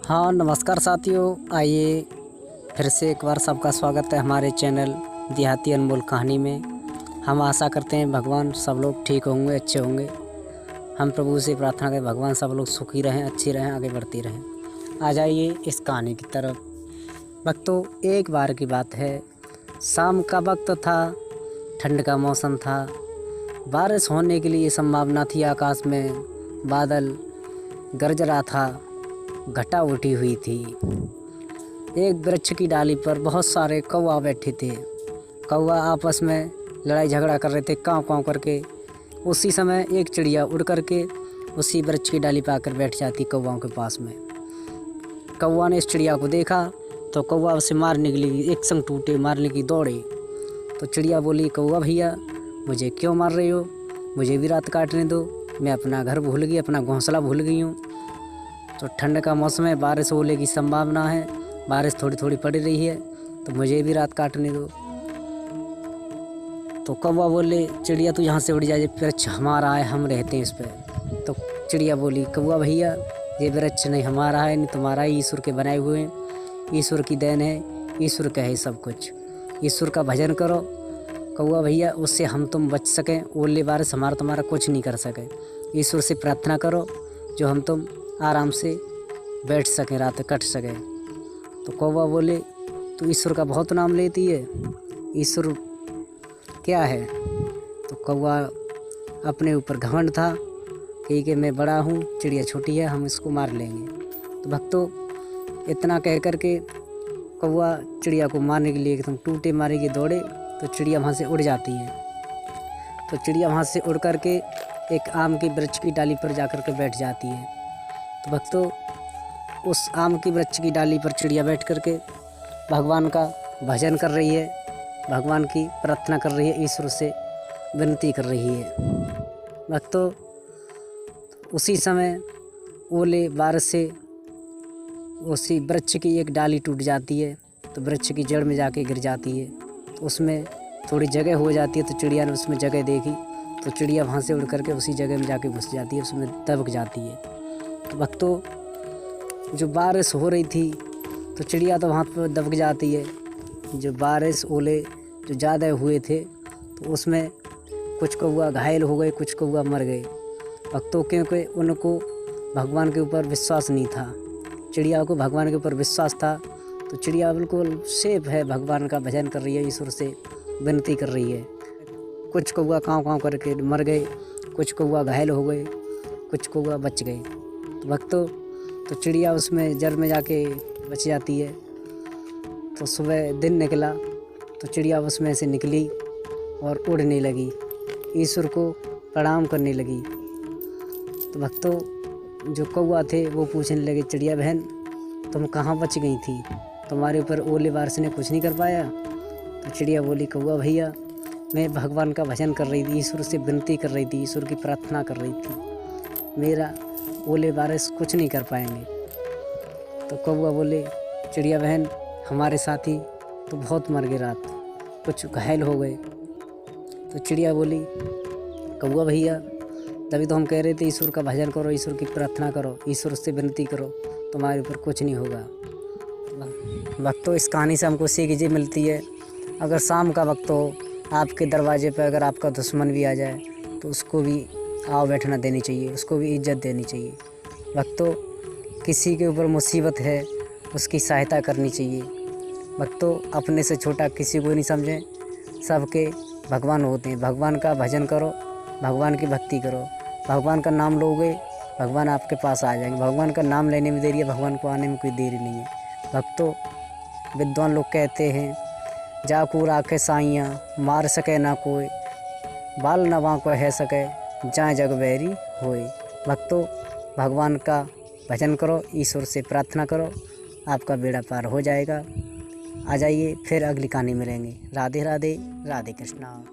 हाँ नमस्कार साथियों, आइए फिर से एक बार सबका स्वागत है हमारे चैनल देहाती अनमोल कहानी में। हम आशा करते हैं भगवान सब लोग ठीक होंगे, अच्छे होंगे। हम प्रभु से प्रार्थना करें भगवान सब लोग सुखी रहें, अच्छे रहें, आगे बढ़ती रहें। आ जाइए इस कहानी की तरफ। वक्तों एक बार की बात है, शाम का वक्त था, ठंड का मौसम था, बारिश होने के लिए संभावना थी। आकाश में बादल गरज रहा था, घटा उठी हुई थी। एक वृक्ष की डाली पर बहुत सारे कौवा बैठे थे। कौवा आपस में लड़ाई झगड़ा कर रहे थे, काँव काँव करके। उसी समय एक चिड़िया उड़ करके उसी वृक्ष की डाली पर आकर बैठ जाती कौवाओं के पास में। कौवा ने इस चिड़िया को देखा तो कौवा उसे मारने के लिए एक संग टूटे, मारने की दौड़े। तो चिड़िया बोली, कौवा भैया मुझे क्यों मार रहे हो, मुझे भी रात काटने दो, मैं अपना घर भूल गई, अपना घोंसला भूल गई हूँ। तो ठंड का मौसम है, बारिश होने की संभावना है, बारिश थोड़ी थोड़ी पड़ रही है, तो मुझे भी रात काटने दो। तो कौवा बोले, चिड़िया तू यहाँ से उड़ जाए, वृक्ष हमारा है, हम रहते हैं इस पर। तो चिड़िया बोली, कौवा भैया ये वृक्ष नहीं हमारा है, नहीं तुम्हारा है, ईश्वर के बनाए हुए हैं, ईश्वर की देन है, ईश्वर का है सब कुछ। ईश्वर का भजन करो कौवा भैया, उससे हम तुम बच सकें, ओले बारिश हमारा तुम्हारा कुछ नहीं कर सके। ईश्वर से प्रार्थना करो जो हम तुम आराम से बैठ सकें, रात कट सके। तो कौवा बोले, तू ईश्वर का बहुत नाम लेती है, ईश्वर क्या है? तो कौवा अपने ऊपर घमंड था कि मैं बड़ा हूँ, चिड़िया छोटी है, हम इसको मार लेंगे। तो भक्तों इतना कह कर के कौवा चिड़िया को मारने के लिए एकदम टूटे मारे के दौड़े। तो चिड़िया वहाँ से उड़ जाती है। तो चिड़िया वहाँ से उड़ कर के एक आम की वृक्ष की डाली पर जा कर के बैठ जाती है। तो भक्तों उस आम की वृक्ष की डाली पर चिड़िया बैठ कर के भगवान का भजन कर रही है, भगवान की प्रार्थना कर रही है, ईश्वर से विनती कर रही है। भक्तों उसी समय ओले बारिश से उसी वृक्ष की एक डाली टूट जाती है, तो वृक्ष की जड़ में जाके गिर जाती है। तो उसमें थोड़ी जगह हो जाती है, तो चिड़िया ने उसमें जगह देखी, तो चिड़िया वहाँ से उड़ करके उसी जगह में जाके घुस जाती है, उसमें दबक जाती है। तो भक्तों जो बारिश हो रही थी तो चिड़िया तो वहाँ पर दबक जाती है। जो बारिश ओले जो ज़्यादा हुए थे तो उसमें कुछ कौवा घायल हो गए, कुछ कौवा मर गए। भक्तों क्योंकि उनको भगवान के ऊपर विश्वास नहीं था, चिड़िया को भगवान के ऊपर विश्वास था, तो चिड़िया बिल्कुल सेफ है, भगवान का भजन कर रही है, ईश्वर से विनती कर रही है। कुछ कौवा काँव काँव करके मर गए, कुछ कौवा घायल हो गए, कुछ कौवा बच गए। तो भक्तों तो चिड़िया उसमें जड़ में जाके बच जाती है। तो सुबह दिन निकला तो चिड़िया उसमें से निकली और उड़ने लगी, ईश्वर को प्रणाम करने लगी। तो भक्तों जो कौवा थे वो पूछने लगे, चिड़िया बहन तुम कहाँ बच गई थी, तुम्हारे ऊपर ओले बारिश ने कुछ नहीं कर पाया? तो चिड़िया बोली, कौवा भैया मैं भगवान का भजन कर रही थी, ईश्वर से विनती कर रही थी, ईश्वर की प्रार्थना कर रही थी, मेरा ओले बारिश कुछ नहीं कर पाएंगे। तो कौवा बोले, चिड़िया बहन हमारे साथी तो बहुत मर गए, रात कुछ घायल हो गए। तो चिड़िया बोली, कौवा भैया तभी तो हम कह रहे थे ईश्वर का भजन करो, ईश्वर की प्रार्थना करो, ईश्वर से विनती करो, तुम्हारे ऊपर कुछ नहीं होगा। भक्तों इस कहानी से हमको सीख ये मिलती है, अगर शाम का वक्त हो, आपके दरवाजे पर अगर आपका दुश्मन भी आ जाए तो उसको भी आओ बैठना देनी चाहिए, उसको भी इज्जत देनी चाहिए। भक्तों किसी के ऊपर मुसीबत है उसकी सहायता करनी चाहिए। भक्तों अपने से छोटा किसी को नहीं समझें, सबके भगवान होते हैं। भगवान का भजन करो, भगवान की भक्ति करो, भगवान का नाम लोगे भगवान आपके पास आ जाएंगे। भगवान का नाम लेने में देरी है, भगवान को आने में कोई देरी नहीं है। भक्तों विद्वान लोग कहते हैं, जाकू राखे साइयाँ मार सके ना कोई, बाल नवा को है सके जहाँ जग बैरी होए। भक्तों भगवान का भजन करो, ईश्वर से प्रार्थना करो, आपका बेड़ा पार हो जाएगा। आ जाइए फिर अगली कहानी में मिलेंगे। राधे राधे, राधे कृष्णा।